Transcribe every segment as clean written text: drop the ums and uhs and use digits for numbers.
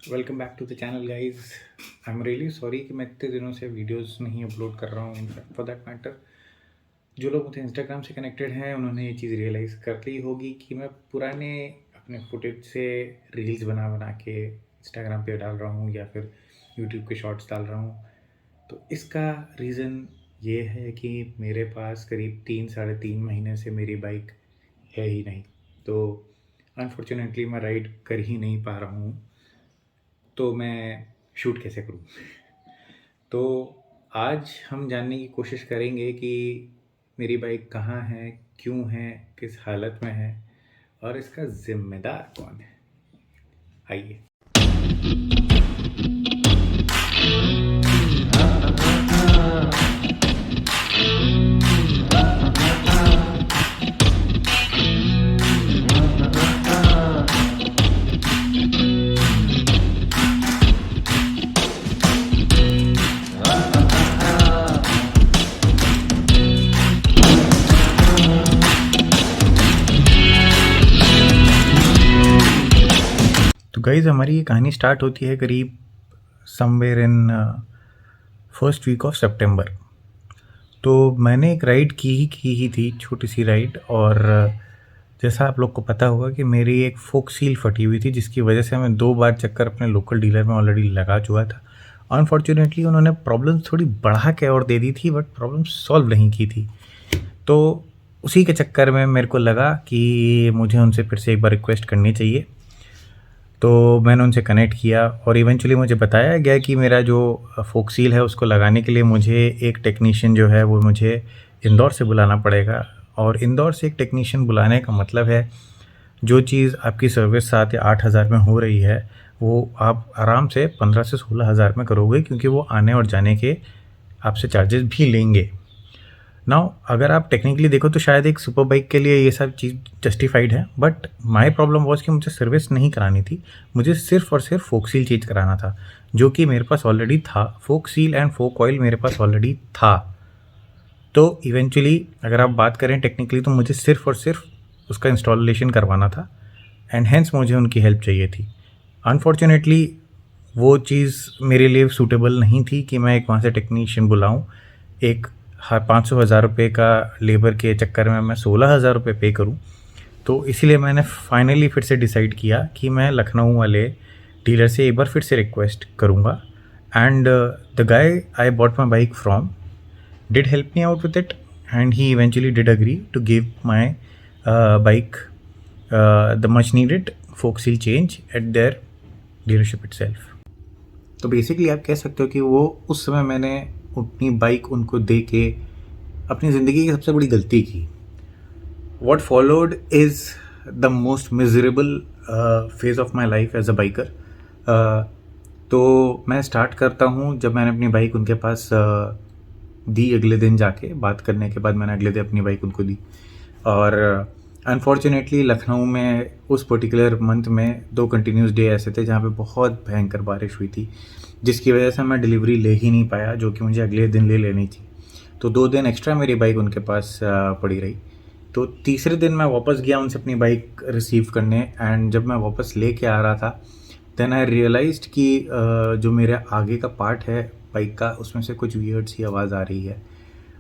Welcome back to the channel guys. I am really sorry कि मैं इतने दिनों से वीडियोस नहीं अपलोड कर रहा हूँ। इनफैक्ट फॉर दैट मैटर जो लोग मुझे इंस्टाग्राम से कनेक्टेड हैं उन्होंने ये चीज़ रियलाइज़ कर ली होगी कि मैं पुराने अपने फुटेज से रील्स बना बना के इंस्टाग्राम पे डाल रहा हूँ या फिर यूट्यूब के शॉर्ट्स डाल रहा हूँ। तो इसका रीज़न ये है कि मेरे पास करीब 3 साढ़े 3 महीने से मेरी बाइक है ही नहीं। तो अनफॉर्चुनेटली मैं राइड कर ही नहीं पा रहा हूँ। तो मैं शूट कैसे करूँ? तो आज हम जानने की कोशिश करेंगे कि मेरी बाइक कहाँ है, क्यों है, किस हालत में है और इसका ज़िम्मेदार कौन है। आइए। तो गाइज़ हमारी ये कहानी स्टार्ट होती है करीब somewhere in first week of सितंबर। तो मैंने एक राइड की ही थी, छोटी सी राइड। और जैसा आप लोग को पता होगा कि मेरी एक फोक सील फटी हुई थी, जिसकी वजह से मैं 2 बार चक्कर अपने लोकल डीलर में ऑलरेडी लगा चुका था। अनफॉर्चुनेटली उन्होंने प्रॉब्लम थोड़ी बढ़ा के और दे दी थी, बट प्रॉब्लम सॉल्व नहीं की थी। तो उसी के चक्कर में मेरे को लगा कि मुझे उनसे फिर से एक बार रिक्वेस्ट करनी चाहिए। तो मैंने उनसे कनेक्ट किया और इवेंचुअली मुझे बताया गया कि मेरा जो फोक सील है उसको लगाने के लिए मुझे एक टेक्नीशियन जो है वो मुझे इंदौर से बुलाना पड़ेगा। और इंदौर से एक टेक्नीशियन बुलाने का मतलब है जो चीज़ आपकी सर्विस 7 या 8 हज़ार में हो रही है वो आप आराम से 15 से 16 हज़ार में करोगे, क्योंकि वो आने और जाने के आपसे चार्जेस भी लेंगे। नाउ अगर आप टेक्निकली देखो तो शायद एक सुपर बाइक के लिए ये सब चीज़ जस्टिफाइड है, बट माय प्रॉब्लम वॉज कि मुझे सर्विस नहीं करानी थी। मुझे सिर्फ और सिर्फ फोक सील चेंज कराना था, जो कि मेरे पास ऑलरेडी था। फोक सील एंड फोक ऑयल मेरे पास ऑलरेडी था। तो इवेंचुअली अगर आप बात करें टेक्निकली तो मुझे सिर्फ और सिर्फ उसका इंस्टॉलेशन करवाना था एंड हेंस मुझे उनकी हेल्प चाहिए थी। अनफॉर्चुनेटली वो चीज़ मेरे लिए सूटेबल नहीं थी कि मैं एक वहाँ से टेक्नीशियन बुलाऊँ। एक 500,000 रुपये का लेबर के चक्कर में मैं 16,000 रुपये पे करूँ। तो इसीलिए मैंने फाइनली फिर से डिसाइड किया कि मैं लखनऊ वाले डीलर से एक बार फिर से रिक्वेस्ट करूँगा। And the guy I bought my bike from did help me out with it, and he eventually did agree to give my bike the much needed fork seal change at their dealership itself. तो basically आप कह सकते हो कि वो उस समय मैंने अपनी बाइक उनको दे के अपनी ज़िंदगी की सबसे बड़ी गलती की। What followed is the most miserable phase of my life as a biker. तो मैं स्टार्ट करता हूँ जब मैंने अपनी बाइक उनके पास दी। अगले दिन जाके बात करने के बाद मैंने अगले दिन अपनी बाइक उनको दी। और अनफॉर्चुनेटली लखनऊ में उस पर्टिकुलर मंथ में 2 कंटिन्यूस डे ऐसे थे जहाँ पे बहुत भयंकर बारिश हुई थी, जिसकी वजह से मैं डिलीवरी ले ही नहीं पाया, जो कि मुझे अगले दिन ले लेनी थी। तो 2 दिन एक्स्ट्रा मेरी बाइक उनके पास पड़ी रही। तो तीसरे दिन मैं वापस गया उनसे अपनी बाइक रिसीव करने, एंड जब मैं वापस लेके आ रहा था देन आई रियलाइज्ड कि जो मेरे आगे का पार्ट है बाइक का उसमें से कुछ वियर्ड सी आवाज़ आ रही है।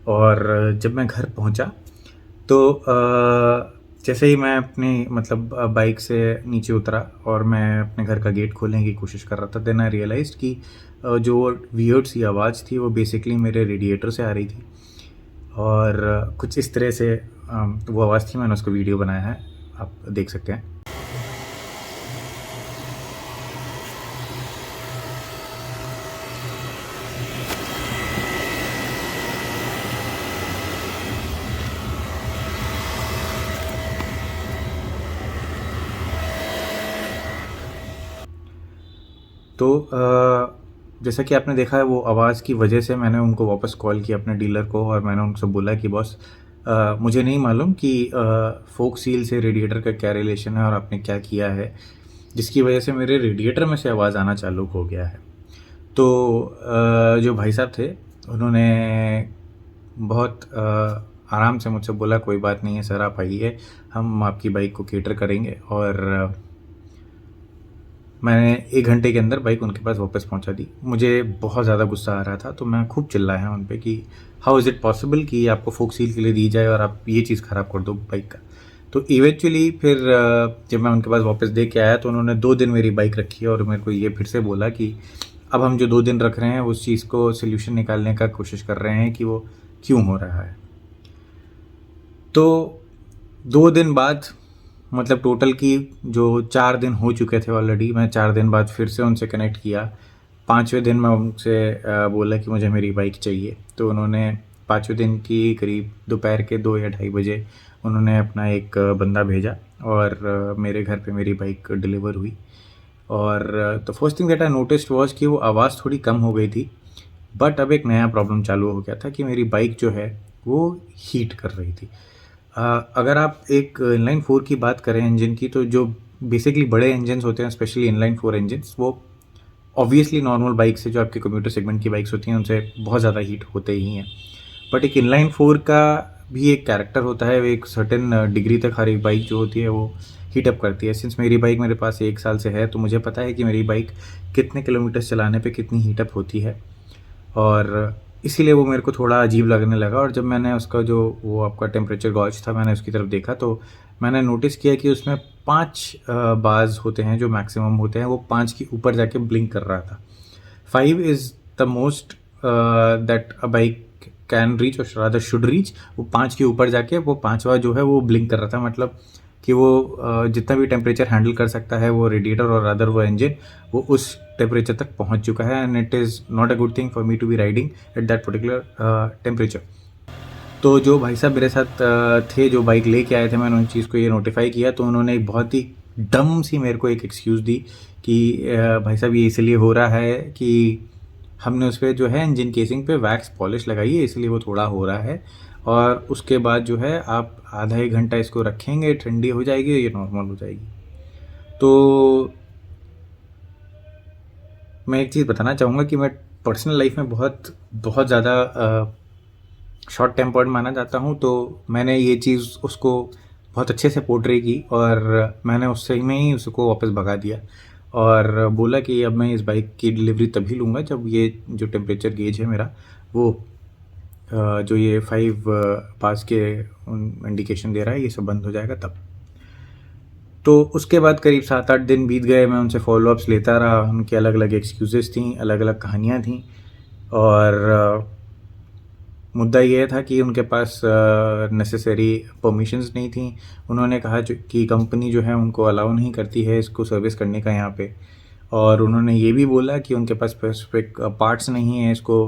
और जब मैं घर पहुंचा तो जैसे ही मैं अपनी बाइक से नीचे उतरा और मैं अपने घर का गेट खोलने की कोशिश कर रहा था, देन आई रियलाइज्ड कि जो वियर्ड सी आवाज़ थी वो बेसिकली मेरे रेडिएटर से आ रही थी। और कुछ इस तरह से वो आवाज़ थी। मैंने उसको वीडियो बनाया है, आप देख सकते हैं। तो जैसा कि आपने देखा है वो आवाज़ की वजह से मैंने उनको वापस कॉल किया अपने डीलर को, और मैंने उनसे बोला कि बॉस मुझे नहीं मालूम कि फोक सील से रेडिएटर का क्या रिलेशन है और आपने क्या किया है जिसकी वजह से मेरे रेडिएटर में से आवाज़ आना चालू हो गया है। तो जो भाई साहब थे उन्होंने बहुत आराम से मुझसे बोला कोई बात नहीं है सर, आप आइए, हम आपकी बाइक को केटर करेंगे। और मैंने 1 घंटे के अंदर बाइक उनके पास वापस पहुंचा दी। मुझे बहुत ज़्यादा गुस्सा आ रहा था, तो मैं खूब चिल्लाया उन पे कि हाउ इज़ इट पॉसिबल कि आपको फोक सील के लिए दी जाए और आप ये चीज़ ख़राब कर दो बाइक का। तो इवेंचुअली फिर जब मैं उनके पास वापस दे के आया तो उन्होंने 2 दिन मेरी बाइक रखी और मेरे को ये फिर से बोला कि अब हम जो 2 दिन रख रहे हैं उस चीज़ को सॉल्यूशन निकालने का कोशिश कर रहे हैं कि वो क्यों हो रहा है। तो 2 दिन बाद, मतलब टोटल की जो 4 दिन हो चुके थे ऑलरेडी, मैं 4 दिन बाद फिर से उनसे कनेक्ट किया। 5वें दिन मैं उनसे बोला कि मुझे मेरी बाइक चाहिए। तो उन्होंने 5वें दिन की करीब दोपहर के 2 या ढाई बजे उन्होंने अपना एक बंदा भेजा और मेरे घर पे मेरी बाइक डिलीवर हुई। और the first thing that I noticed was कि वो आवाज़ थोड़ी कम हो गई थी, बट अब एक नया प्रॉब्लम चालू हो गया था कि मेरी बाइक जो है वो हीट कर रही थी। अगर आप एक इनलाइन 4 की बात करें इंजन की, तो जो बेसिकली बड़े इंजन्स होते हैं, स्पेशली इनलाइन 4 इंजन्स, वो ऑब्वियसली नॉर्मल बाइक से, जो आपके कंप्यूटर सेगमेंट की बाइक्स होती हैं, उनसे बहुत ज़्यादा हीट होते ही हैं। बट एक इनलाइन 4 का भी एक कैरेक्टर होता है, एक सर्टेन डिग्री तक हर एक बाइक जो होती है वो हीट अप करती है। सिंस मेरी बाइक मेरे पास 1 साल से है, तो मुझे पता है कि मेरी बाइक कितने किलोमीटर चलाने पे कितनी हीट अप होती है, और इसीलिए वो मेरे को थोड़ा अजीब लगने लगा। और जब मैंने उसका जो वो आपका टेम्परेचर गॉज था, मैंने उसकी तरफ देखा, तो मैंने नोटिस किया कि उसमें 5 बार्स होते हैं जो मैक्सिमम होते हैं, वो 5 के ऊपर जाके ब्लिंक कर रहा था। 5 is the most that a bike can reach और रादर शुड रीच। वो 5 के ऊपर जाके वो 5वां जो है वो ब्लिंक कर रहा था, मतलब कि वो जितना भी टेम्परेचर हैंडल कर सकता है वो रेडिएटर और रादर वो इंजन, वो उस टेम्परेचर तक पहुंच चुका है। And it is not a good thing for me to be riding at that particular temperature. तो जो भाई साहब मेरे साथ थे, जो बाइक लेके आए थे, मैंने उन चीज़ को ये नोटिफाई किया, तो उन्होंने एक बहुत ही डम सी मेरे को एक एक्सक्यूज़ दी कि भाई साहब ये इसलिए हो रहा है कि हमने उस पर जो है इंजन केसिंग पे वैक्स पॉलिश लगाई है, इसलिए वो थोड़ा हो रहा है, और उसके बाद जो है आप आधा 1 घंटा इसको रखेंगे, ठंडी हो जाएगी, ये नॉर्मल हो जाएगी। तो मैं एक चीज़ बताना चाहूँगा कि मैं पर्सनल लाइफ में बहुत बहुत ज़्यादा शॉर्ट टेम्पर्ड माना जाता हूँ। तो मैंने ये चीज़ उसको बहुत अच्छे से पोर्ट्रे की और मैंने उससे में ही उसको वापस भगा दिया और बोला कि अब मैं इस बाइक की डिलीवरी तभी लूँगा जब ये जो टेम्परेचर गेज है मेरा, वो जो ये 5 पास के इंडिकेशन दे रहा है, ये सब बंद हो जाएगा तब। तो उसके बाद करीब 7-8 दिन बीत गए, मैं उनसे फॉलोअप्स लेता रहा। उनकी अलग अलग एक्सक्यूज़ेस थी, अलग अलग कहानियाँ थीं, और मुद्दा ये था कि उनके पास नेसेसरी परमिशंस नहीं थी। उन्होंने कहा कि कंपनी जो है उनको अलाउ नहीं करती है इसको सर्विस करने का यहाँ पे, और उन्होंने ये भी बोला कि उनके पास स्पेसिफिक पार्ट्स नहीं हैं इसको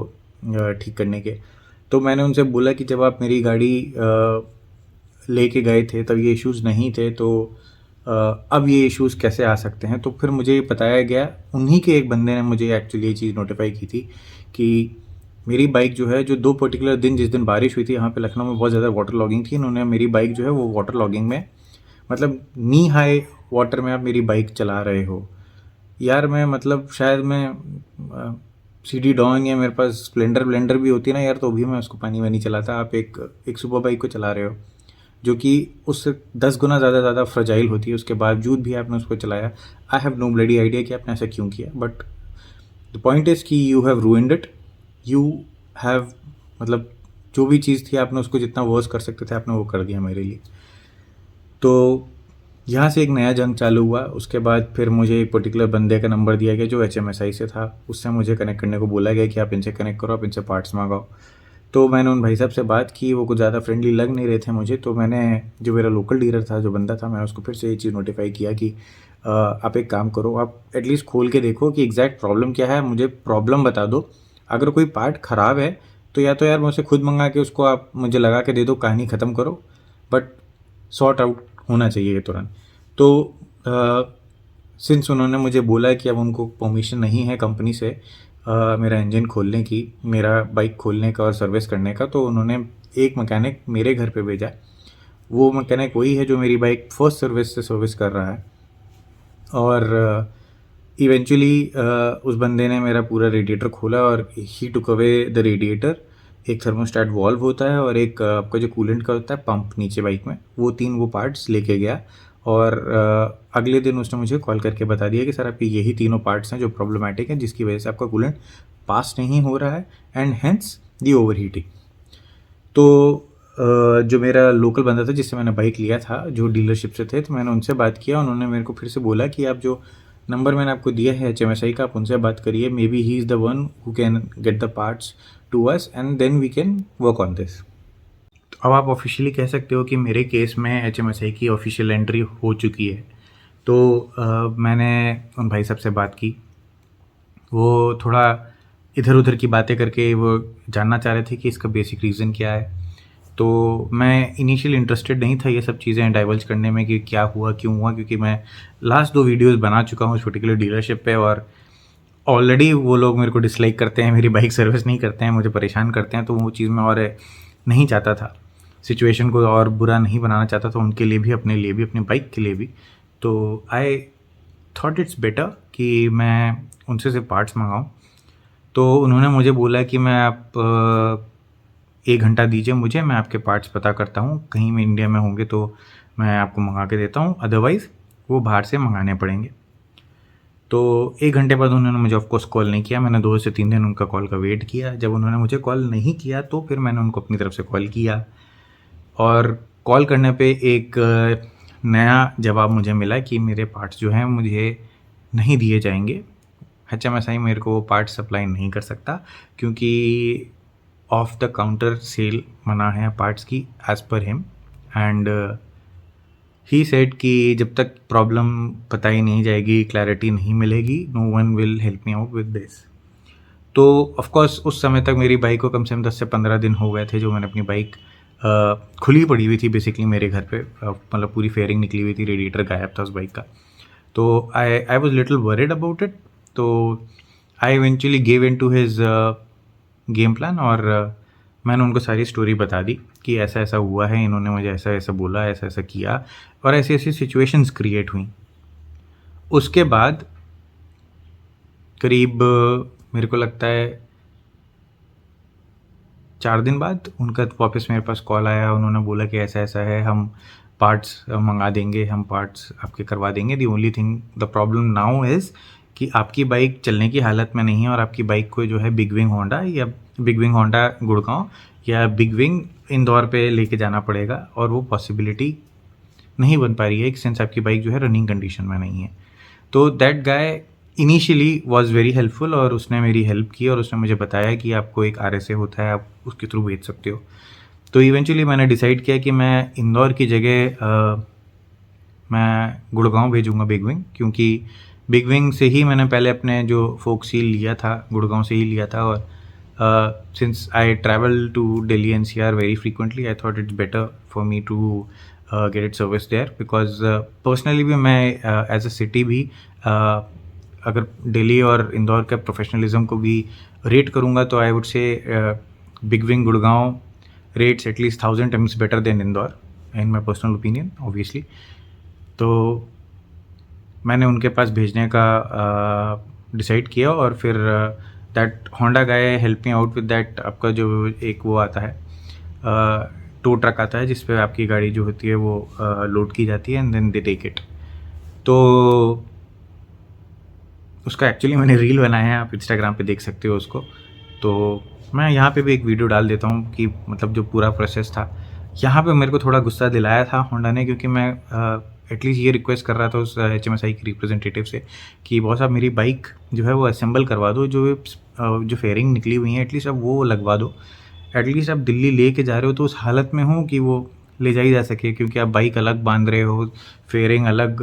ठीक करने के। तो मैंने उनसे बोला कि जब आप मेरी गाड़ी लेके गए थे तब ये इश्यूज़ नहीं थे, तो अब ये इश्यूज़ कैसे आ सकते हैं। तो फिर मुझे बताया गया, उन्हीं के एक बंदे ने मुझे एक्चुअली ये चीज़ नोटिफाई की थी कि मेरी बाइक जो है, जो 2 पर्टिकुलर दिन, जिस दिन बारिश हुई थी यहाँ पे लखनऊ में, बहुत ज़्यादा वाटर लॉगिंग थी, इन्होंने मेरी बाइक जो है वो वाटर लॉगिंग में, मतलब नी हाई वाटर में आप मेरी बाइक चला रहे हो। यार मैं, मतलब शायद मैं सीडी डॉन या मेरे पास स्प्लेंडर ब्लेंडर भी होती ना यार, तो भी मैं उसको पानी में नहीं चलाता। आप एक सुपर बाइक को चला रहे हो जो कि उससे 10 गुना ज़्यादा फ्रजाइल होती है, उसके बावजूद भी आपने उसको चलाया। I have no bloody idea कि आपने ऐसा क्यों किया, बट द पॉइंट इज़ कि you have ruined it. You have, मतलब जो भी चीज़ थी आपने उसको जितना वर्स कर सकते थे आपने वो कर दिया मेरे लिए। तो यहाँ से एक नया जंग चालू हुआ। उसके बाद फिर मुझे एक पर्टिकुलर बंदे का नंबर दिया गया जो HMSI से था, उससे मुझे कनेक्ट करने को बोला गया कि आप इनसे कनेक्ट करो, आप इनसे पार्ट्स मंगाओ। तो मैंने उन भाई साहब से बात की, वो कुछ ज़्यादा फ्रेंडली लग नहीं रहे थे मुझे। तो मैंने, जो मेरा लोकल डीलर था, जो बंदा था, मैंने उसको फिर से ये चीज़ नोटिफाई किया कि आप एक काम करो, आप एटलीस्ट खोल के देखो कि एग्जैक्ट प्रॉब्लम क्या है, मुझे प्रॉब्लम बता दो। अगर कोई पार्ट ख़राब है तो या तो यार मुझसे खुद मंगा के उसको आप मुझे लगा के दे दो, कहानी ख़त्म करो, बट सॉर्ट आउट होना चाहिए ये तुरंत। तो सिंस उन्होंने मुझे बोला कि अब उनको परमिशन नहीं है कंपनी से मेरा इंजन खोलने की, मेरा बाइक खोलने का और सर्विस करने का, तो उन्होंने एक मैकेनिक मेरे घर पे भेजा। वो मैकेनिक वही है जो मेरी बाइक फर्स्ट सर्विस से सर्विस कर रहा है। और इवेंचुअली उस बंदे ने मेरा पूरा रेडिएटर खोला और ही टुक अवे द रेडिएटर। एक थर्मोस्टेट वॉल्व होता है और एक आपका जो कूलेंट का होता है पंप नीचे बाइक में, वो 3 वो पार्ट्स लेके गया और अगले दिन उसने मुझे कॉल करके बता दिया कि सर आपके यही तीनों पार्ट्स हैं जो प्रॉब्लमेटिक हैं, जिसकी वजह से आपका कूलेंट पास नहीं हो रहा है and hence the over heating. तो जो मेरा लोकल बंदा था जिससे मैंने बाइक लिया था, जो डीलरशिप से थे, तो मैंने उनसे बात किया। उन्होंने मेरे को फिर से बोला कि आप जो नंबर मैंने आपको दिया है HMSI का, आप उनसे बात करिए, maybe he is the one who can get the parts to us and then we can work on this. अब आप ऑफिशियली कह सकते हो कि मेरे केस में HMSI की ऑफिशियल एंट्री हो चुकी है। तो मैंने उन भाई साहब से बात की। वो थोड़ा इधर उधर की बातें करके वो जानना चाह रहे थे कि इसका बेसिक रीज़न क्या है। तो मैं इनिशियली इंटरेस्टेड नहीं था ये सब चीज़ें डाइवल्ज करने में कि क्या हुआ, क्यों हुआ, क्योंकि मैं लास्ट 2 वीडियोज़ बना चुका हूँ इस पर्टिकुलर डीलरशिप पे और ऑलरेडी वो लोग मेरे को डिसलाइक करते हैं, मेरी बाइक सर्विस नहीं करते हैं, मुझे परेशान करते हैं। तो वो चीज़ मैं और नहीं चाहता था, सिचुएशन को और बुरा नहीं बनाना चाहता था, उनके लिए भी, अपने लिए भी, अपनी बाइक के लिए भी। तो आई थॉट इट्स बेटर कि मैं उनसे से पार्ट्स मंगाऊँ। तो उन्होंने मुझे बोला कि मैं आप 1 घंटा दीजिए मुझे, मैं आपके पार्ट्स पता करता हूँ, कहीं में इंडिया में होंगे तो मैं आपको मंगा के देता हूँ, अदरवाइज़ वो बाहर से मंगाने पड़ेंगे। तो 1 घंटे बाद उन्होंने मुझे ऑफ कोर्स कॉल नहीं किया। मैंने 2 से 3 दिन उनका कॉल का वेट किया। जब उन्होंने मुझे कॉल नहीं किया तो फिर मैंने उनको अपनी तरफ से कॉल किया और कॉल करने पे एक नया जवाब मुझे मिला कि मेरे पार्ट्स जो हैं मुझे नहीं दिए जाएंगे। HMSI मेरे को वो पार्ट्स सप्लाई नहीं कर सकता क्योंकि ऑफ द काउंटर सेल मना है पार्ट्स की as per him. And he said कि जब तक प्रॉब्लम पता ही नहीं जाएगी, क्लैरिटी नहीं मिलेगी, no one will help me out with this. तो ऑफ कोर्स उस समय तक मेरी बाइक को कम से कम 10 से 15 दिन हो गए थे जो मैंने अपनी बाइक खुली पड़ी हुई थी बेसिकली मेरे घर पे, मतलब पूरी फेयरिंग निकली हुई थी, रेडिएटर गायब था उस बाइक का। तो I was little worried about it. तो I eventually gave in to his game plan और मैंने उनको सारी स्टोरी बता दी कि ऐसा ऐसा हुआ है, इन्होंने मुझे ऐसा ऐसा बोला, ऐसा ऐसा किया और ऐसी ऐसी सिचुएशंस क्रिएट हुई। उसके बाद करीब मेरे को लगता है 4 दिन बाद उनका वापस मेरे पास कॉल आया। उन्होंने बोला कि ऐसा ऐसा है, हम पार्ट्स मंगा देंगे, हम पार्ट्स आपके करवा देंगे। The only thing, the problem now is कि आपकी बाइक चलने की हालत में नहीं है और आपकी बाइक को जो है बिग विंग होंडा या बिग विंग होंडा गुड़गांव या बिग विंग इंदौर पे लेके जाना पड़ेगा और वो पॉसिबिलिटी नहीं बन पा रही है सिंस आपकी बाइक जो है रनिंग कंडीशन में नहीं है। तो that guy initially was very helpful और उसने मेरी हेल्प की और उसने मुझे बताया कि आपको एक RSA होता है, आप उसके थ्रू भेज सकते हो। तो इवेंचुअली मैंने डिसाइड किया कि मैं इंदौर की जगह मैं गुड़गांव भेजूँगा बिग विंग, क्योंकि बिग विंग से ही मैंने पहले अपने जो फोक सील लिया था गुड़गांव से ही लिया था और since I travel to Delhi NCR very frequently, I thought it's better for me to get it service there because personally भी मैं एज अ सिटी भी अगर दिल्ली और इंदौर के प्रोफेशनलिज्म को भी रेट करूँगा तो आई वुड से big wing Gurgaon rates at least 1000 times better than Indore in my personal opinion obviously. तो मैंने उनके पास भेजने का डिसाइड किया और फिर that Honda guy help me out with that. आपका जो एक वो आता है टो ट्रक आता है जिस पे आपकी गाड़ी जो होती है वो लोड की जाती है and then they take it. तो उसका एक्चुअली मैंने रील बनाया है, आप इंस्टाग्राम पे देख सकते हो उसको। तो मैं यहाँ पे भी एक वीडियो डाल देता हूँ कि मतलब जो पूरा प्रोसेस था। यहाँ पे मेरे को थोड़ा गुस्सा दिलाया था होंडा ने, क्योंकि मैं एटलीस्ट ये रिक्वेस्ट कर रहा था उस HMSI के रिप्रेजेंटेटिव से कि बहुत साहब मेरी बाइक जो है वो असेंबल करवा दो, जो फेयरिंग निकली हुई है एटलीस्ट अब वो लगवा दो। एटलीस्ट आप दिल्ली ले के जा रहे हो तो उस हालत में हो कि वो ले जाई जा सके, क्योंकि आप बाइक अलग बांध रहे हो, फेयरिंग अलग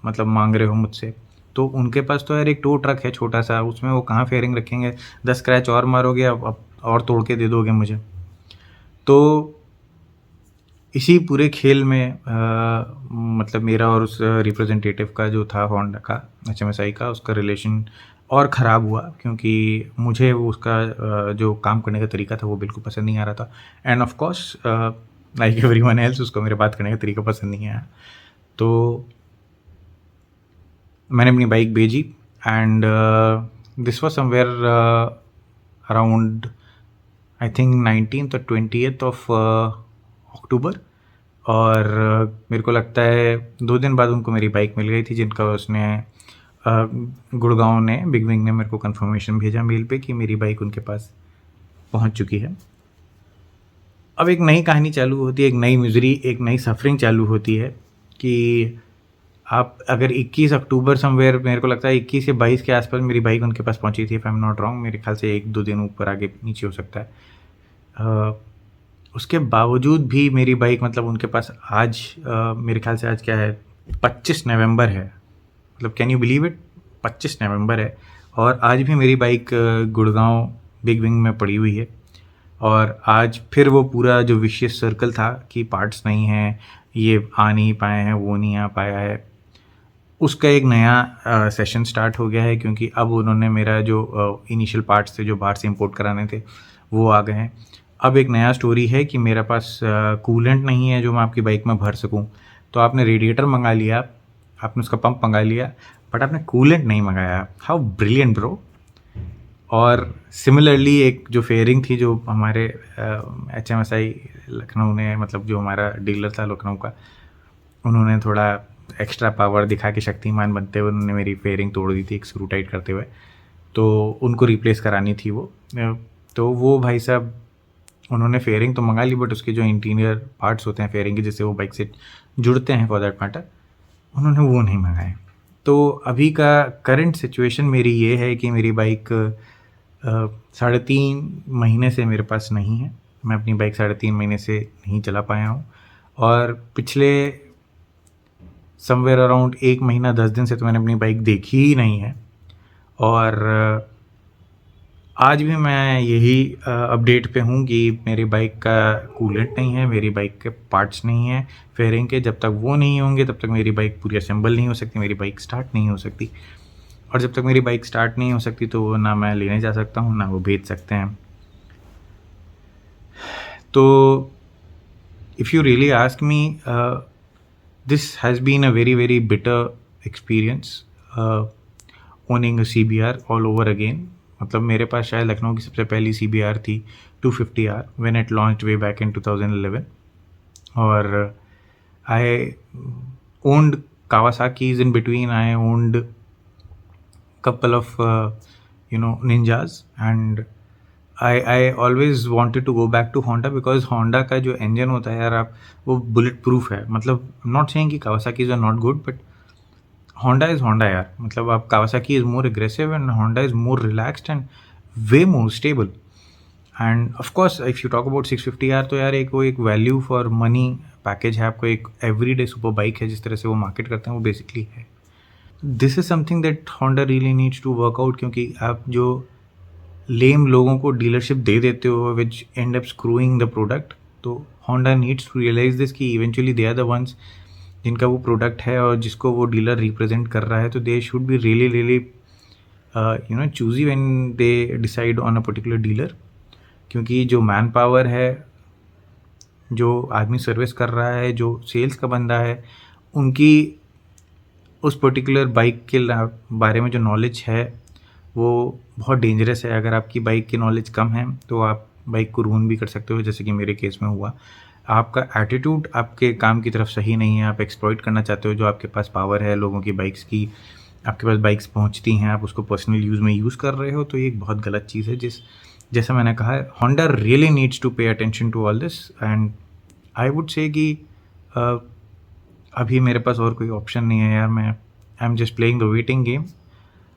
मतलब मांग रहे हो मुझसे। तो उनके पास तो यार एक टो ट्रक है छोटा सा, उसमें वो कहाँ फेयरिंग रखेंगे, 10 स्क्रैच और मारोगे अब और तोड़ के दे दोगे मुझे। तो इसी पूरे खेल में मतलब मेरा और उस रिप्रेजेंटेटिव का जो था होंडा का HMSI का, उसका रिलेशन और ख़राब हुआ, क्योंकि मुझे वो उसका जो काम करने का तरीका था वो बिल्कुल पसंद नहीं आ रहा था। End of course like everyone else उसको मेरे बात करने का तरीका पसंद नहीं आया। तो मैंने अपनी बाइक भेजी and this was somewhere around I think 19th or 20th of अक्टूबर और मेरे को लगता है 2 दिन बाद उनको मेरी बाइक मिल गई थी, जिनका उसने गुड़गांव ने बिग विंग ने मेरे को कंफर्मेशन भेजा मेल पे कि मेरी बाइक उनके पास पहुंच चुकी है। अब एक नई कहानी चालू होती है, एक नई मिज़री, एक नई सफ़रिंग चालू होती है कि आप अगर 21 अक्टूबर समवेयर, मेरे को लगता है 21 या 22 के आसपास मेरी बाइक उनके पास पहुंची थी, if I am not wrong. मेरे ख्याल से 1-2 दिन ऊपर आगे नीचे हो सकता है। उसके बावजूद भी मेरी बाइक मतलब उनके पास आज मेरे ख्याल से आज क्या है, 25 नवंबर है। मतलब कैन यू बिलीव इट, 25 नवंबर है और आज भी मेरी बाइक गुड़गांव बिग विंग में पड़ी हुई है। और आज फिर वो पूरा जो विशियस सर्कल था कि पार्ट्स नहीं हैं, ये आ नहीं पाए हैं, वो नहीं आ पाया है, उसका एक नया सेशन स्टार्ट हो गया है, क्योंकि अब उन्होंने मेरा जो इनिशियल पार्ट्स थे जो बाहर से इंपोर्ट कराने थे वो आ गए हैं। अब एक नया स्टोरी है कि मेरे पास कूलेंट नहीं है जो मैं आपकी बाइक में भर सकूं। तो आपने रेडिएटर मंगा लिया, आपने उसका पंप मंगा लिया, बट आपने कूलेंट नहीं मंगाया। How brilliant bro. और सिमिलरली एक जो फेयरिंग थी जो हमारे HMSI लखनऊ ने, मतलब जो हमारा डीलर था लखनऊ का, उन्होंने थोड़ा एक्स्ट्रा पावर दिखा के शक्तिमान बनते हुए उन्होंने मेरी फेयरिंग तोड़ दी थी एक स्क्रू टाइट करते हुए। तो उनको रिप्लेस करानी थी वो। तो वो भाई साहब उन्होंने फेयरिंग तो मंगा ली, बट उसके जो इंटीरियर पार्ट्स होते हैं फेयरिंग के जिससे वो बाइक से जुड़ते हैं फॉर दैट मैटर, उन्होंने वो नहीं मंगाए। तो अभी का करंट सिचुएशन मेरी ये है कि मेरी बाइक 3.5 महीने से मेरे पास नहीं है। मैं अपनी बाइक 3.5 महीने से नहीं चला पाया हूँ और पिछले समवेयर अराउंड 1 महीना 10 दिन से तो मैंने अपनी बाइक देखी ही नहीं है। और आज भी मैं यही अपडेट पे हूँ कि मेरी बाइक का कूलेंट नहीं है, मेरी बाइक के पार्ट्स नहीं हैं फेयरिंग के। जब तक वो नहीं होंगे तब तक मेरी बाइक पूरी असेंबल नहीं हो सकती, मेरी बाइक स्टार्ट नहीं हो सकती। और जब तक मेरी बाइक स्टार्ट नहीं हो सकती तो वो ना मैं लेने जा सकता हूँ ना वो भेज सकते हैं। तो if you really ask me, this has been a very very bitter experience owning a CBR all over again. मतलब मेरे पास शायद लखनऊ की सबसे पहली CBR थी 250R when it launched way back in 2011। और आई owned Kawasaki's in between. I owned couple of Ninjas, and I always wanted to go back to Honda because Honda का जो engine होता है यार, आप वो बुलेट प्रूफ है। मतलब I'm not saying कि Kawasaki's are not good, but Honda is Honda यार। मतलब आप Kawasaki is more aggressive and Honda is more relaxed and way more stable. End of course if you talk about 650R तो यार एक वो एक value for money package है, आपको एक एवरीडे सुपर बाइक है, जिस तरह से वो मार्केट करते हैं वो बेसिकली है। This is something that Honda really needs to work out, क्योंकि आप जो लेम लोगों को डीलरशिप दे देते हो which end up screwing the product, तो Honda needs to realise this कि eventually they are the ones जिनका वो प्रोडक्ट है और जिसको वो डीलर रिप्रेजेंट कर रहा है। तो they should be really really choosy when they decide on a particular dealer, क्योंकि जो मैन पावर है, जो आदमी सर्विस कर रहा है, जो सेल्स का बंदा है, उनकी उस पर्टिकुलर बाइक के बारे में जो नॉलेज है वो बहुत डेंजरस है। अगर आपकी बाइक की नॉलेज कम है तो आप बाइक को रूइन भी कर सकते हो, जैसे कि मेरे केस में हुआ। आपका एटीट्यूड आपके काम की तरफ सही नहीं है, आप एक्सप्लॉइट करना चाहते हो जो आपके पास पावर है लोगों की बाइक्स की, आपके पास बाइक्स पहुंचती हैं, आप उसको पर्सनल यूज़ में यूज़ कर रहे हो, तो ये एक बहुत गलत चीज़ है। जैसा मैंने कहा, Honda really needs to pay attention to all this. And I would say कि अभी मेरे पास और कोई ऑप्शन नहीं है यार। मैं I am just playing the waiting game.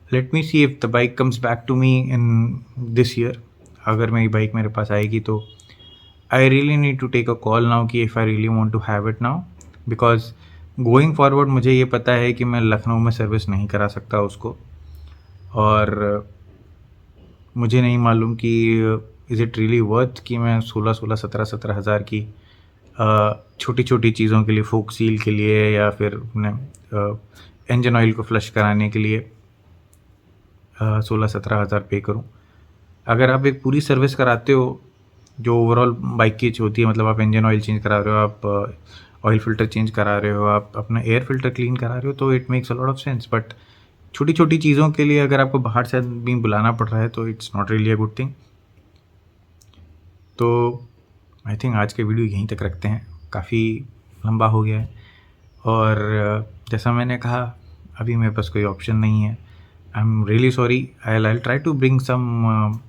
Let me see if the bike comes back to me in this year. अगर मेरी बाइक मेरे पास आएगी तो I really need to take a call now कि if I really want to have it now, because going forward मुझे ये पता है कि मैं लखनऊ में सर्विस नहीं करा सकता उसको। और मुझे नहीं मालूम कि इज़ इट रियली वर्थ कि मैं 17 हज़ार की छोटी छोटी चीज़ों के लिए, फोक सील के लिए या फिर अपने इंजन ऑयल को फ्लश कराने के लिए 16-17 हज़ार पे करूं। अगर आप एक पूरी सर्विस कराते हो जो ओवरऑल बाइक की होती है, मतलब आप इंजन ऑयल चेंज करा रहे हो, आप ऑयल फिल्टर चेंज करा रहे हो, आप अपना एयर फिल्टर क्लीन करा रहे हो, तो it makes a lot of sense. But छोटी छोटी चीज़ों के लिए अगर आपको बाहर से भी बुलाना पड़ रहा है तो it's not really a good thing. तो आई थिंक आज के वीडियो यहीं तक रखते हैं। काफ़ी लंबा हो गया है। और जैसा मैंने कहा, अभी मेरे पास कोई ऑप्शन नहीं है। I am really sorry. I try to bring some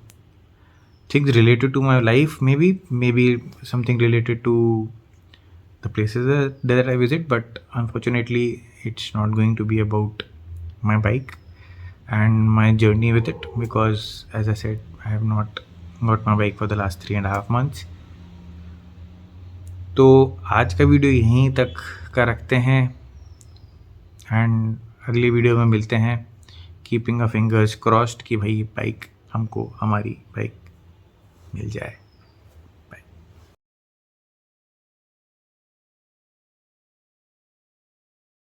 things related to my life, maybe something related to the places that I visit, but unfortunately it's not going to be about my bike and my journey with it, because as I said, I have not got my bike for the last 3.5 months. तो आज का video यहीं तक का रखते हैं and अगली video में मिलते हैं, कीपिंग अ फिंगर्स क्रॉस्ड कि भाई बाइक हमको हमारी बाइक मिल जाए।